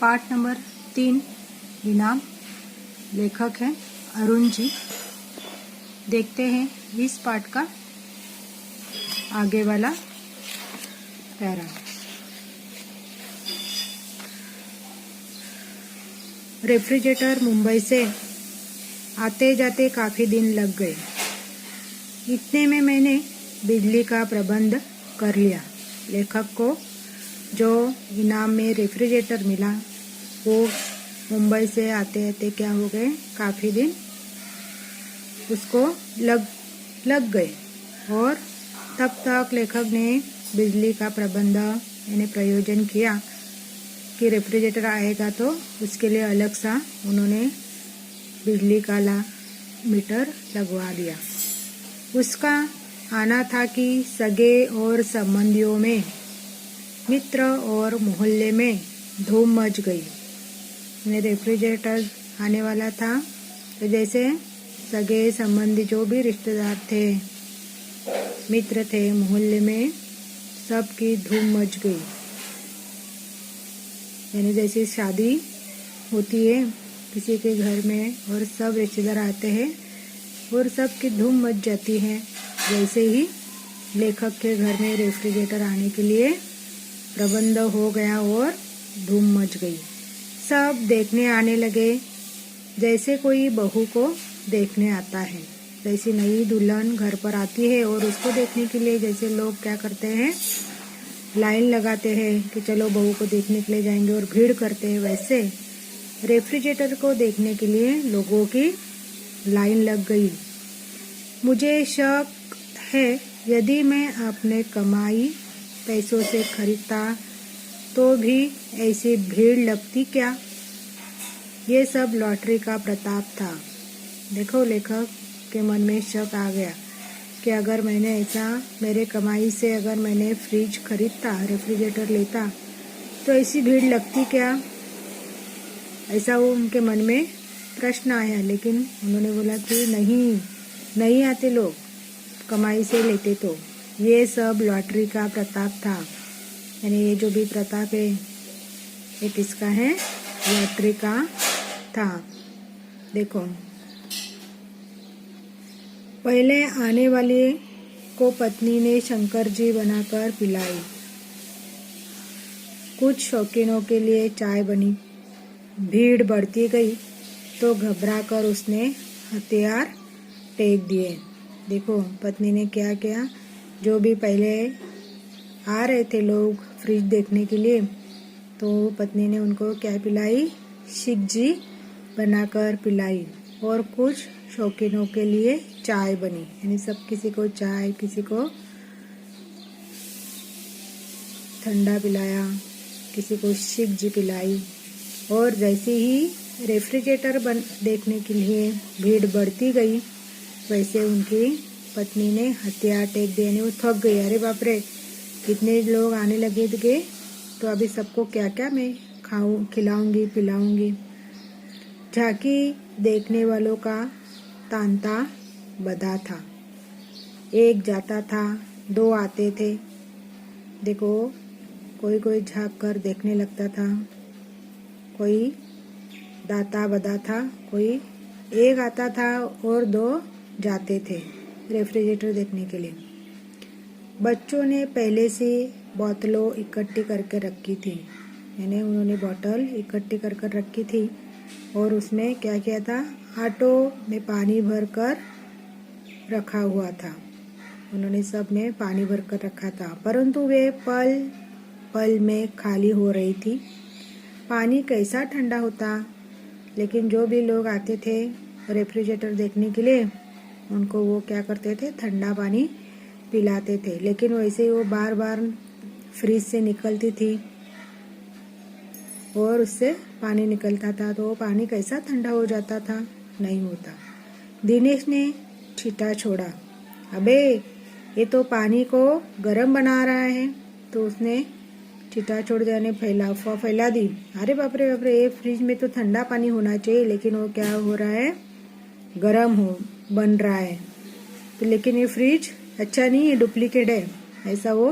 पाठ नंबर 3 इनाम। लेखक हैं अरुण जी। देखते हैं इस पाठ का आगे वाला पैरा। रेफ्रिजरेटर मुंबई से आते जाते काफ़ी दिन लग गए। इतने में मैंने बिजली का प्रबंध कर लिया। लेखक को जो इनाम में रेफ्रिजरेटर मिला वो मुंबई से आते आते क्या हो गए, काफ़ी दिन उसको लग गए। और तब तक लेखक ने बिजली का प्रबंध यानी प्रयोजन किया कि रेफ्रिजरेटर आएगा तो उसके लिए अलग सा उन्होंने बिजली का मीटर लगवा दिया। उसका आना था कि सगे और संबंधियों में, मित्र और मोहल्ले में धूम मच गई। रेफ्रिजरेटर आने वाला था तो जैसे सगे संबंधी जो भी रिश्तेदार थे, मित्र थे, मोहल्ले में सबकी धूम मच गई। यानी जैसे शादी होती है किसी के घर में और सब रिश्तेदार आते हैं और सबकी धूम मच जाती है, वैसे ही लेखक के घर में रेफ्रिजरेटर आने के लिए प्रबंध हो गया और धूम मच गई। सब देखने आने लगे जैसे कोई बहू को देखने आता है। जैसी नई दुल्हन घर पर आती है और उसको देखने के लिए जैसे लोग क्या करते हैं, लाइन लगाते हैं कि चलो बहू को देखने के लिए जाएंगे और भीड़ करते हैं, वैसे रेफ्रिजरेटर को देखने के लिए लोगों की लाइन लग गई। मुझे शक है यदि मैं अपने कमाई पैसों से खरीदता तो भी ऐसी भीड़ लगती क्या। ये सब लॉटरी का प्रताप था। देखो, लेखक के मन में शक आ गया कि अगर मैंने ऐसा मेरे कमाई से अगर मैंने फ्रिज खरीदता, रेफ्रिजरेटर लेता तो ऐसी भीड़ लगती क्या। ऐसा वो उनके मन में प्रश्न आया, लेकिन उन्होंने बोला कि नहीं आते लोग कमाई से लेते तो। ये सब लॉटरी का प्रताप था। यानी ये जो भी प्रताप है ये किसका है, लॉटरी का था। देखो, पहले आने वाले को पत्नी ने शंकर जी बनाकर पिलाई। कुछ शौकीनों के लिए चाय बनी। भीड़ बढ़ती गई तो घबराकर उसने हथियार टेक दिए। देखो, पत्नी ने क्या किया, जो भी पहले आ रहे थे लोग फ्रिज देखने के लिए तो पत्नी ने उनको क्या पिलाई, शिकजी बनाकर पिलाई। और कुछ शौकीनों के लिए चाय बनी। यानी सब किसी को चाय, किसी को ठंडा पिलाया, किसी को शिकजी पिलाई। और जैसे ही रेफ्रिजरेटर देखने के लिए भीड़ बढ़ती गई वैसे उनकी पत्नी ने हथियार टेक दिए। वो थक गई, अरे बाप रे, कितने लोग आने लगे थे तो अभी सबको क्या क्या मैं खिलाऊंगी पिलाऊंगी। झांकी देखने वालों का तांता बधा था। एक जाता था, दो आते थे। देखो, कोई झांक कर देखने लगता था, कोई दाता बधा था, कोई एक आता था और दो जाते थे रेफ्रिजरेटर देखने के लिए। बच्चों ने पहले से बोतलों इकट्ठी करके रखी थी। यानी उन्होंने बोतल इकट्ठी कर रखी थी और उसमें क्या किया था, आटो में पानी भरकर रखा हुआ था। उन्होंने सब में पानी भरकर रखा था, परंतु वे पल पल में खाली हो रही थी। पानी कैसा ठंडा होता, लेकिन जो भी लोग आते थे रेफ्रिजरेटर देखने के लिए उनको वो क्या करते थे, ठंडा पानी पिलाते थे। लेकिन वैसे ही वो बार बार फ्रिज से निकलती थी और उससे पानी निकलता था तो वो पानी कैसा ठंडा हो जाता था, नहीं होता। दिनेश ने छींटा छोड़ा, अबे ये तो पानी को गर्म बना रहा है। तो उसने छींटा छोड़ जाने अफवाह फैला दी, अरे बाप रे ये फ्रिज में तो ठंडा पानी होना चाहिए, लेकिन वो क्या हो रहा है, गर्म बन रहा है। तो लेकिन ये फ्रिज अच्छा नहीं है, डुप्लीकेट है। ऐसा वो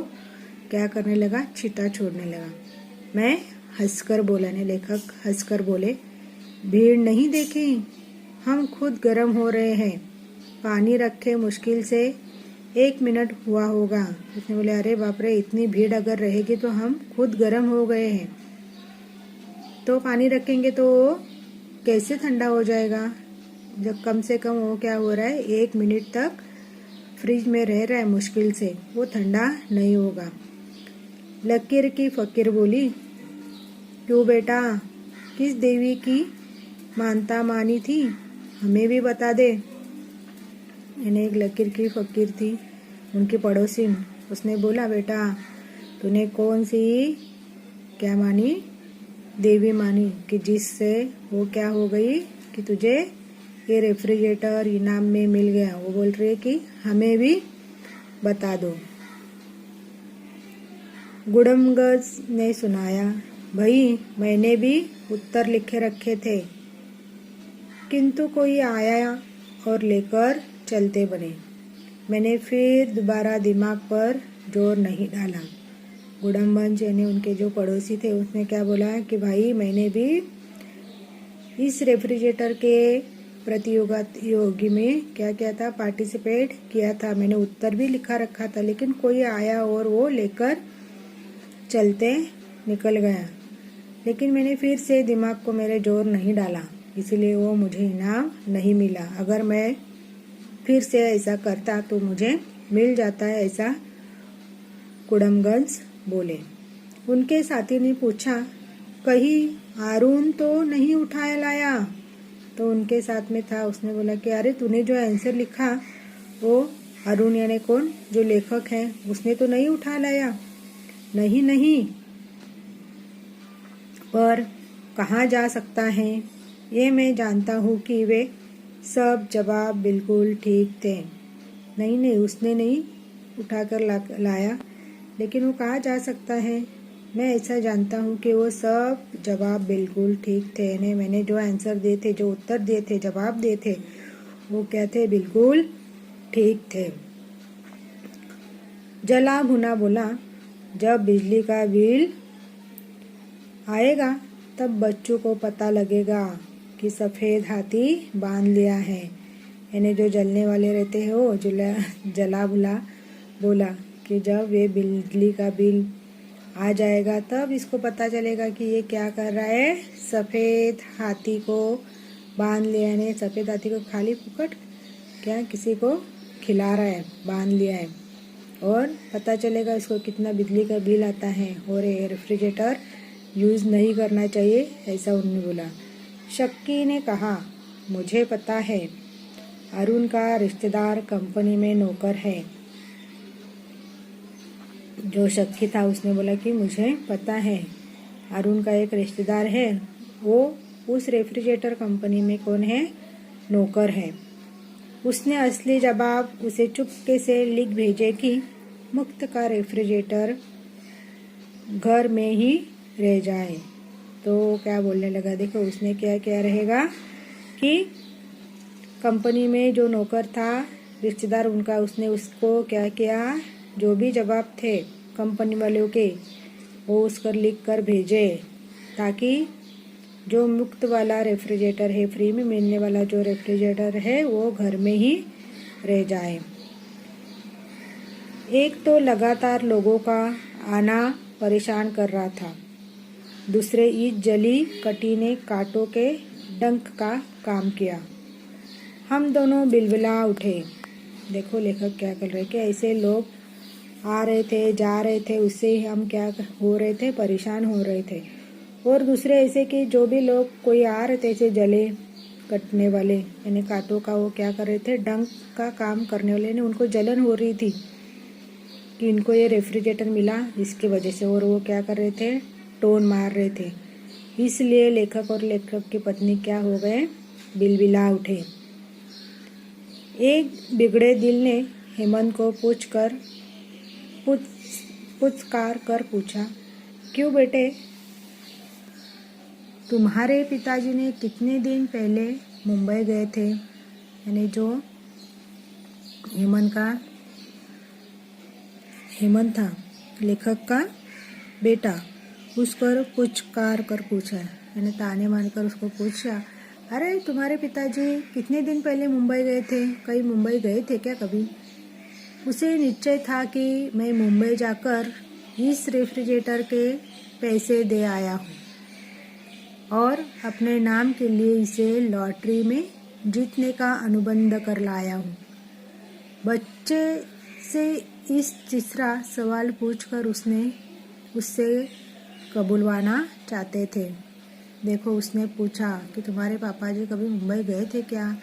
क्या करने लगा, छींटा छोड़ने लगा। मैं हंसकर बोला ने लेखक हंसकर बोले, भीड़ नहीं देखी, हम खुद गर्म हो रहे हैं। पानी रखे मुश्किल से 1 मिनट हुआ होगा। उसने बोले, अरे बाप रे, इतनी भीड़ अगर रहेगी तो हम खुद गर्म हो गए हैं। तो पानी रखेंगे तो कैसे ठंडा हो जाएगा? जब कम से कम वो क्या हो रहा है, 1 मिनट तक फ्रिज में रह रहा है मुश्किल से, वो ठंडा नहीं होगा। लकीर की फकीर बोली, क्यों बेटा, किस देवी की मानता मानी थी, हमें भी बता दे। यानी एक लकीर की फकीर थी, उनकी पड़ोसिन। उसने बोला, बेटा तूने कौन सी क्या मानी, देवी मानी कि जिससे वो क्या हो गई कि तुझे ये रेफ्रिजरेटर इनाम में मिल गया। वो बोल रही है कि हमें भी बता दो। गुडमगज ने सुनाया, भाई मैंने भी उत्तर लिखे रखे थे, किंतु कोई आया और लेकर चलते बने। मैंने फिर दोबारा दिमाग पर जोर नहीं डाला। गुडमगंज यानी उनके जो पड़ोसी थे, उसने क्या बोला कि भाई मैंने भी इस रेफ्रिजरेटर के प्रतियोगी में क्या किया था, पार्टिसिपेट किया था। मैंने उत्तर भी लिखा रखा था, लेकिन कोई आया और वो लेकर चलते निकल गया। लेकिन मैंने फिर से दिमाग को मेरे जोर नहीं डाला, इसलिए वो मुझे इनाम नहीं मिला। अगर मैं फिर से ऐसा करता तो मुझे मिल जाता है, ऐसा गुडमगंज बोले। उनके साथी ने पूछा, कहीं आरून तो नहीं उठाया लाया? तो उनके साथ में था, उसने बोला कि अरे तूने जो आंसर लिखा वो अरुण यानी कौन, जो लेखक है, उसने तो नहीं उठा लाया। नहीं नहीं, पर कहाँ जा सकता है, ये मैं जानता हूँ कि वे सब जवाब बिल्कुल ठीक थे। नहीं नहीं, उसने नहीं उठाकर लाया, लेकिन वो कहाँ जा सकता है, मैं ऐसा जानता हूँ कि वो सब जवाब बिल्कुल ठीक थे। यानी मैंने जो आंसर दिए थे, जो उत्तर दिए थे, जवाब दिए थे, वो क्या थे, बिल्कुल ठीक थे। जला भुना बोला, जब बिजली का बिल आएगा तब बच्चों को पता लगेगा कि सफ़ेद हाथी बांध लिया है। यानी जो जलने वाले रहते हैं वो जला भुला बोला कि जब वे बिजली का बिल आ जाएगा तब इसको पता चलेगा कि ये क्या कर रहा है, सफ़ेद हाथी को बांध लिया है। सफ़ेद हाथी को खाली फुकट क्या किसी को खिला रहा है, बांध लिया है। और पता चलेगा इसको कितना बिजली का बिल आता है, और ये रेफ्रिजरेटर यूज़ नहीं करना चाहिए, ऐसा उन्होंने बोला। शक्की ने कहा, मुझे पता है, अरुण का रिश्तेदार कंपनी में नौकर है। जो शक्की था उसने बोला कि मुझे पता है, अरुण का एक रिश्तेदार है, वो उस रेफ्रिजरेटर कंपनी में कौन है, नौकर है। उसने असली जवाब उसे चुपके से लिख भेजे कि मुफ्त का रेफ्रिजरेटर घर में ही रह जाए। तो क्या बोलने लगा, देखो उसने क्या क्या रहेगा कि कंपनी में जो नौकर था, रिश्तेदार उनका, उसने उसको क्या किया, जो भी जवाब थे कंपनी वालों के, वो उसकर लिख कर भेजे, ताकि जो मुफ्त वाला रेफ्रिजरेटर है, फ्री में मिलने वाला जो रेफ्रिजरेटर है, वो घर में ही रह जाए। एक तो लगातार लोगों का आना परेशान कर रहा था, दूसरे इस जली कटी ने कांटों के डंक का काम किया। हम दोनों बिलबिला उठे। देखो लेखक क्या कर रहे, कि ऐसे लोग आ रहे थे, जा रहे थे, उससे हम क्या हो रहे थे, परेशान हो रहे थे। और दूसरे ऐसे कि जो भी लोग कोई आ रहे थे ऐसे जले कटने वाले, यानी कांटों का, वो क्या कर रहे थे, डंक का काम करने वाले ने, उनको जलन हो रही थी कि इनको ये रेफ्रिजरेटर मिला इसकी वजह से, और वो क्या कर रहे थे, टोन मार रहे थे। इसलिए लेखक और लेखक की पत्नी क्या हो गए, बिलबिला उठे। एक बिगड़े दिल ने हेमंत को पुचकार कर पूछा, क्यों बेटे, तुम्हारे पिताजी ने कितने दिन पहले मुंबई गए थे? यानी जो हेमंत था, लेखक का बेटा, उसको पुचकार कर पूछा, यानी ताने मारकर उसको पूछा, अरे तुम्हारे पिताजी कितने दिन पहले मुंबई गए थे, कहीं मुंबई गए थे क्या कभी? उसे निश्चय था कि मैं मुंबई जाकर इस रेफ्रिजरेटर के पैसे दे आया हूँ और अपने नाम के लिए इसे लॉटरी में जीतने का अनुबंध कर लाया हूँ। बच्चे से इस तीसरा सवाल पूछकर उससे कबूलवाना चाहते थे। देखो, उसने पूछा कि तुम्हारे पापा जी कभी मुंबई गए थे क्या?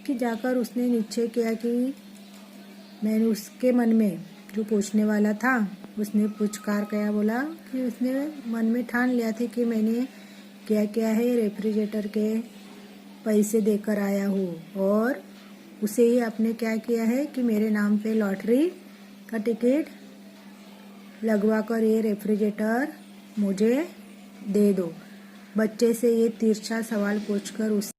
कि जाकर उसने निश्चय किया कि मैंने उसके मन में जो पूछने वाला था उसने पुचकार क्या बोला कि उसने मन में ठान लिया था कि मैंने क्या क्या है रेफ्रिजरेटर के पैसे देकर आया हूँ और उसे ही आपने क्या किया है कि मेरे नाम पे लॉटरी का टिकट लगवा कर ये रेफ्रिजरेटर मुझे दे दो। बच्चे से ये तिरछा सवाल पूछकर उस